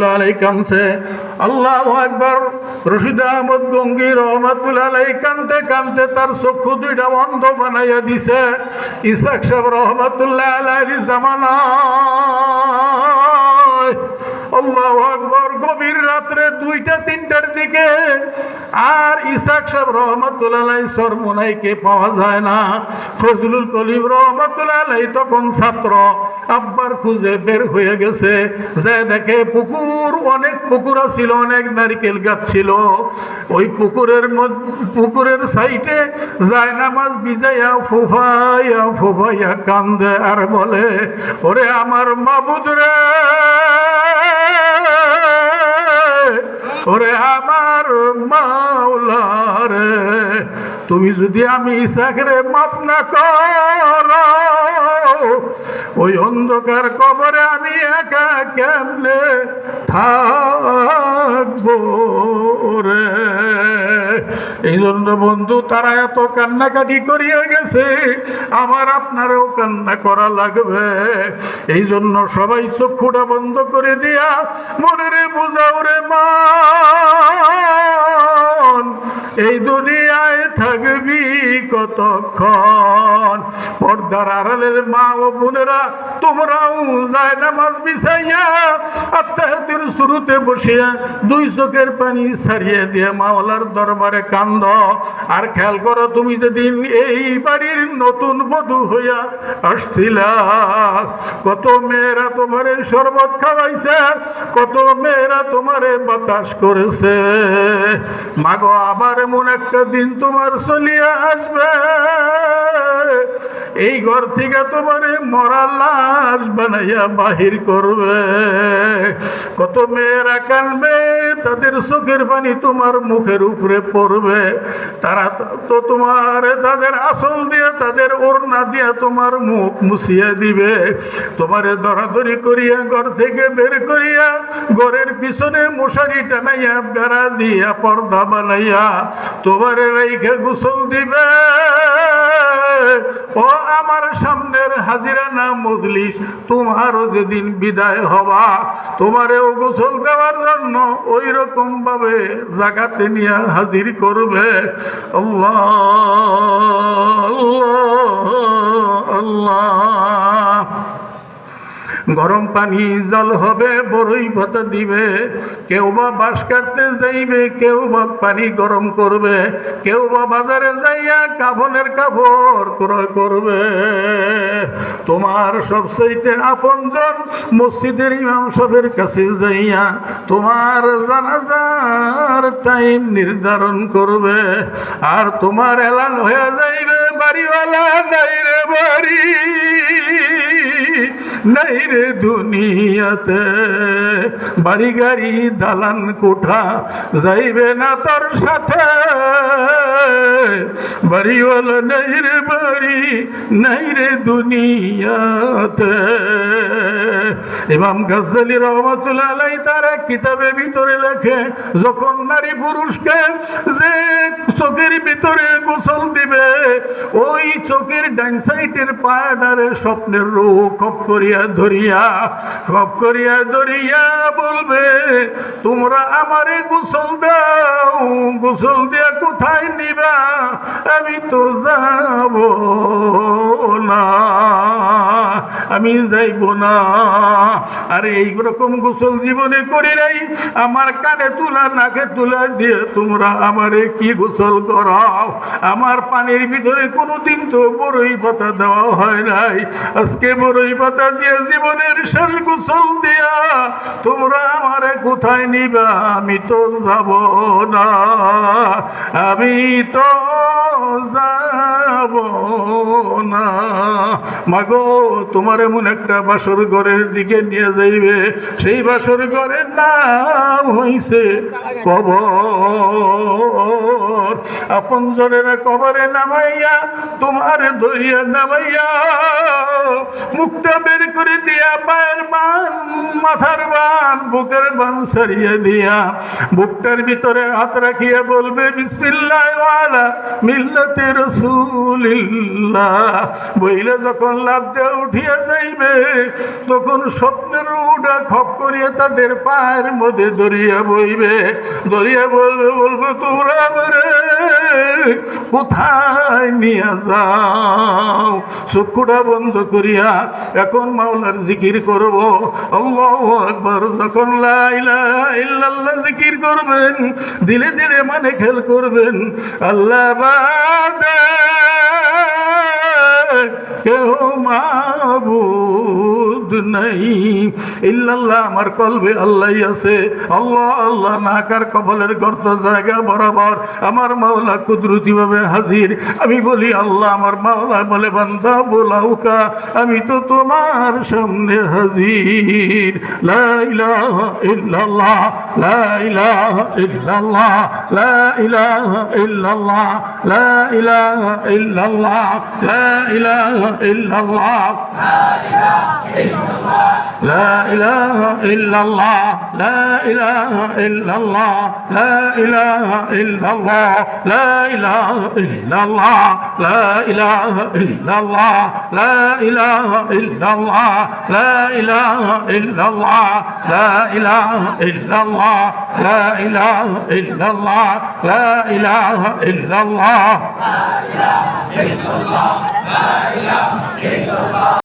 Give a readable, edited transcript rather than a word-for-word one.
রহমতুল্লাহ আলাইহি কাঁদছে। আল্লাহু আকবার। রশিদ আহমদ গঙ্গি রহমতুল্লাহ আলাইহি কাঁদতে কাঁদতে তার চক্ষু দুইটা বন্ধ বানাইয়া দিছে। ইসাক সাহেব রহমতুল্লাহ আলাইহির জামানায় আল্লাহু আকবার, গভীর রাত্রে 2টা-3টার দিকে আর ইসাক সাহেব রহমতুল্লাহ আলাইহি সরমুনাইকে পাওয়া যায় না। ফজলুল করিম রহমতুল্লাহ আলাইহি তখন ছাত্র, আব্বার খুঁজে বের হয়ে গেছে, যে দেখে পুকুর, অনেক পুকুর ছিল, অনেক নারকেল গাছ ছিল। ওই পুকুরের সাইডে যায় নামাজ বিজাইয়া ফুফাইয়া ফুফাইয়া কান্দে আর বলে, ওরে আমার মাবুদ রে, ওরে আমার মাওলা রে, তুমি যদি আমি ইসাকরে মাফ না করো, ওই অন্ধকার কবরে আমি একা কেমনে থাকবো রে। এই জন্য বন্ধু, তারা এত কান্নাকাটি করিয়া গেছে, আমার আপনারও কান্না করা লাগবে। এই জন্য সবাই চক্ষুটা বন্ধ করে দিয়া মনে রে বুঝাও রে মান, এই দুনিয়ায় থাকবি কতক্ষণ। পর্দার আড়ালের মা ও বোনেরা, তোমরাও যায় নামাজ বিছাইয়া আত্মাহাতের শুরুতে বসিয়া 2 চোখের পানি ছাড়িয়ে দিয়ে মাওলার দরবারে কান্দ। আর খেয়াল করো, তুমি যেদিন এই বাড়ির নতুন বধূ হইয়া আসছিলা, কত মেয়েরা তোমারে শরবত খাওয়াইছে, কত মেয়েরা তোমারে বাতাস করেছে। মাগো, আবার এমন একটা দিন তোমার চলিয়া আসবে, এই ঘর থেকে তোমারে মরা লাশ বানাইয়া বাহির করবে। কত মেয়েরা কানবে, তাদের চোখের পানি তোমার মুখের উপরে পড়বে। তারা তো তোমার তাদের আসল দিয়ে, তাদের ওড়না দিয়ে তোমার মুখ মুছিয়ে দিবে। তোমারে ধরাধরি করিয়া ঘর থেকে বের করিয়া ঘরের পিছনে মশারি টানাইয়া বেড়া দিয়া পর্দা বানাইয়া তোমারে রেখে গোসল দিবে। ও আমার সামনের হাজিরা না মজলিস, তোমারও যেদিন বিদায় হবা, তোমারেও গোসল দেওয়ার জন্য ওই রকম ভাবে জায়গাতে নিয়ে হাজির করবে। আল্লাহ আল্লাহ আল্লাহ। গরম পানি জল হবে, বড়ই পাতা দিবে, কেউ বা বাঁশ কাটতে যাইবে, কেউ বা পানি গরম করবে, কেউ বা বাজারে যাইয়া কাফনের কাপড় ক্রয় করবে। তোমার সবচাইতে আপনজন মসজিদের ইমাম সাহেবের কাছে যাইয়া তোমার জানাজার টাইম নির্ধারণ করবে। আর তোমার এলান হয়ে যাইবে, বাড়িওয়ালা নাই রে বাড়ি, নাই রে দুনিয়াতে, বাড়ি গাড়ি দালান কোঠা যাইবে না তোর সাথে, বাড়িওয়ালা নাই রে বাড়ি, নাই রে দুনিয়াতে। ইমাম গাজ্জালী রহমতুল্লাহ আলাইহি তার এক কিতাবের ভিতরে লেখে, যখন নারী পুরুষকে যে চোখের ভিতরে গোসল দিবে, ওই চোখের ডান সাইডের পায়াডারে স্বপ্নের রূপ খপ করিয়া ধরিয়া বলবে, তোমরা আমারে গোসল দাও, গোসল দিয়া কোথায় নিবা, আমি তো যাব না, আমি যাইব না। আর এইরকম গোসল জীবনে করি নাই, আমার কানে তুলা নাকে তুলা দিয়ে তোমরা আমারে কি গোসল করাও। আমার পানির ভিতরে কোনোদিন তো বড়ই পাতা দেওয়া হয় নাই, আজকে বড়ই পাতা দিয়ে জীবনের শেষ গোসল দিয়া তোমরা আমারে কোথায় নিবা, আমি তো যাব না, আমি তো যাব না। মাগো, তোমার এমন একটা বাসর ঘরের দিকে নিয়ে যাইবে, সেই বাসর ঘরের নাম হইছে কবর। আপন জনেরা কবরে নামাইয়া তোমার ধরিয়া নামাইয়া মুখটা বের করে দিয়া পায়ের বান, মাথার বান, বুকের বান ছাড়িয়ে দিয়া বুকটার ভিতরে হাত রাখিয়া বলবে, বিসমিল্লাহ ওয়ালা মিল্লাতে রাসূল রাসূলিল্লাহ বইলে যখন লাফ দিয়ে উঠিয়া যাইবে তখন স্বপ্নের উডা খপ করিয়া তাদের পায়ের মধ্যে দরিয়া বইবে, দরিয়া বলবে তোমরা আমারে কোথায় নিয়ে যাও। চক্ষুটা বন্ধ করিয়া এখন মাওলার জিকির করব। আল্লাহু আকবার। যখন লা ইলাহা ইল্লাল্লাহ জিকির করবেন দিলে দিলে মানে খেল করবেন আল্লাহ বাদে কেউ মাবুদ নাই ইল্লাল্লাহ। আমার কলবে আল্লাহ আছে। আল্লাহ আল্লাহ নাকার কবলের গর্ত জায়গা বরাবর আমার মাওলা কুদরতি ভাবে হাজির। আমি বলি আল্লাহ, আমার মাওলা বলে বান্দা বোলাউকা আমি তো তোমার সামনে হাজির। লা ইলাহা ইল্লাল্লাহ লা ইলাহা ইল্লাল্লাহ লা ইলাহা ইল্লাল্লাহ লা ইলাহা ইল্লাল্লাহ লা ইলাহা ইল্লাল্লাহ لا إله إلا الله لا إله إلا الله لا إله إلا الله لا إله إلا الله لا إله إلا الله لا إله إلا الله لا إله إلا الله لا إله إلا الله لا إله إلا الله لا إله إلا الله لا إله إلا الله لا إله إلا الله